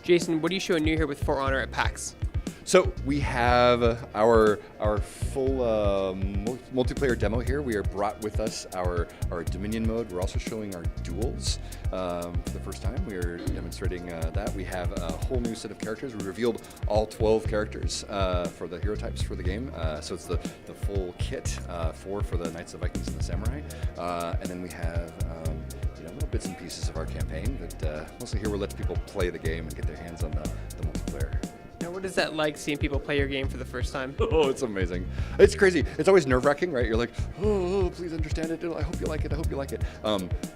Jason, what are you showing new here with For Honor at PAX? So we have our full multiplayer demo here. We are brought with us our Dominion mode. We're also showing our duels for the first time. We are demonstrating that. We have a whole new set of characters. We revealed all 12 characters for the hero types for the game. So it's the full kit, 4 for the Knights, the Vikings, and the Samurai. And then we have little bits and pieces of our campaign. But mostly here we'll let people play the game and get their hands on the multiplayer. Now, what is that like, seeing people play your game for the first time? Oh, it's amazing. It's crazy. It's always nerve-wracking, right? You're like, oh, please understand it. I hope you like it. I hope you like it.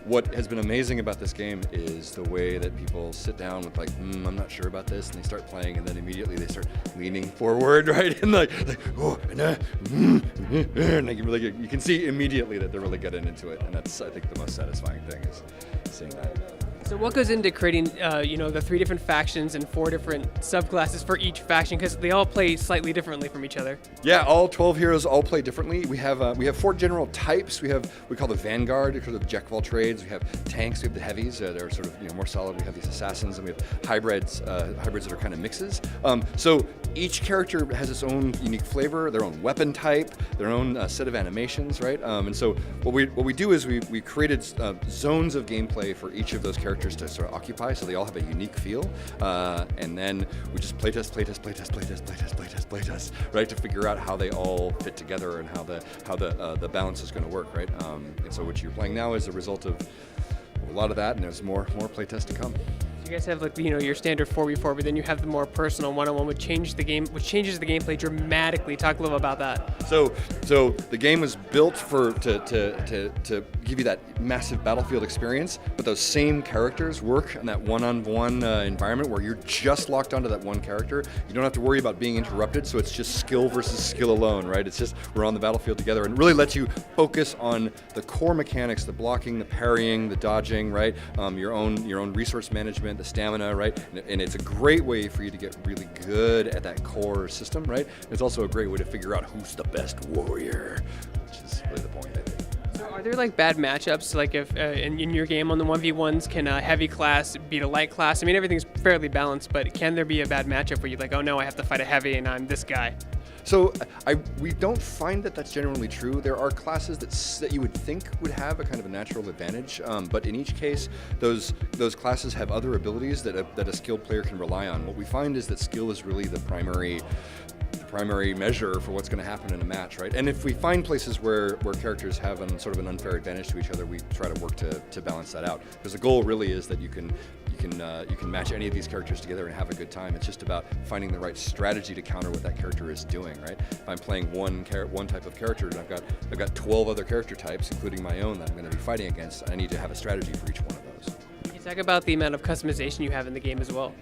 What has been amazing about this game is the way that people sit down with like, I'm not sure about this, and they start playing, and then immediately they start leaning forward, right? And like oh, and you can see immediately that they're really getting into it, and that's, I think, the most satisfying thing is seeing that. So what goes into creating, the 3 different factions and 4 different subclasses for each faction? Because they all play slightly differently from each other. Yeah, all 12 heroes all play differently. We have 4 general types. We call the Vanguard, because of the jack of all trades. We have tanks. We have the heavies. They're sort of more solid. We have these assassins, and we have hybrids that are kind of mixes. So each character has its own unique flavor, their own weapon type, their own set of animations, right? And so what we do is we created zones of gameplay for each of those characters to sort of occupy, so they all have a unique feel, and then we just playtest, right, to figure out how they all fit together and how the balance is going to work, right? And so what you're playing now is a result of a lot of that, and there's more playtest to come. You guys have your standard 4v4, but then you have the more personal one-on-one, which changes the gameplay dramatically. Talk a little about that. So the game was built to give you that massive battlefield experience, but those same characters work in that one-on-one environment where you're just locked onto that one character. You don't have to worry about being interrupted, so it's just skill versus skill alone, right? It's just we're on the battlefield together, and really lets you focus on the core mechanics, the blocking, the parrying, the dodging, right? Your own resource management, the stamina, right? And it's a great way for you to get really good at that core system, right? It's also a great way to figure out who's the best warrior, which is really the point, I think. So are there bad matchups, like if in your game on the 1v1s, can a heavy class beat a light class? I mean, everything's fairly balanced, but can there be a bad matchup where you're like, oh no, I have to fight a heavy and I'm this guy? So we don't find that that's generally true. There are classes that you would think would have a kind of a natural advantage, but in each case, those classes have other abilities that a skilled player can rely on. What we find is that skill is really the primary measure for what's going to happen in a match, right? And if we find places where characters have sort of an unfair advantage to each other, we try to work to balance that out. Because the goal really is that you can match any of these characters together and have a good time. It's just about finding the right strategy to counter what that character is doing, right? If I'm playing one type of character and I've got 12 other character types, including my own, that I'm going to be fighting against, I need to have a strategy for each one of those. Can you talk about the amount of customization you have in the game as well?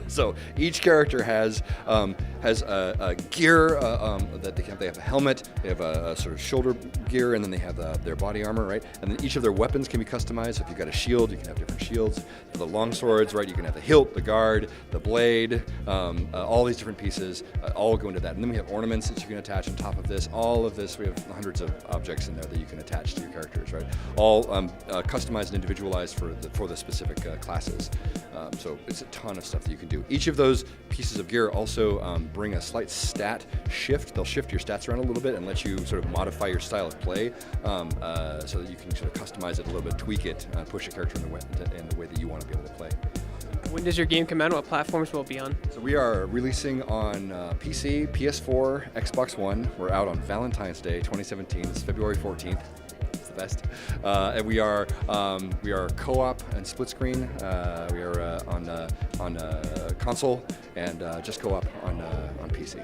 So each character has a gear that they have. They have a helmet, they have a sort of shoulder gear, and then they have their body armor, right? And then each of their weapons can be customized. So if you've got a shield, you can have different shields. For the long swords, right, you can have the hilt, the guard, the blade, all these different pieces all go into that. And then we have ornaments that you can attach on top of this. All of this, we have hundreds of objects in there that you can attach to your characters, right? All customized and individualized for the specific classes. So it's a ton of stuff that you can do. Each of those pieces of gear also bring a slight stat shift. They'll shift your stats around a little bit and let you sort of modify your style of play so that you can sort of customize it a little bit, tweak it, push a character in the way that you want to be able to play. When does your game come out? What platforms will it be on? So we are releasing on PC, PS4, Xbox One. We're out on Valentine's Day 2017. It's February 14th. Best. And we are co-op and split screen. We are on console and just co-op on PC.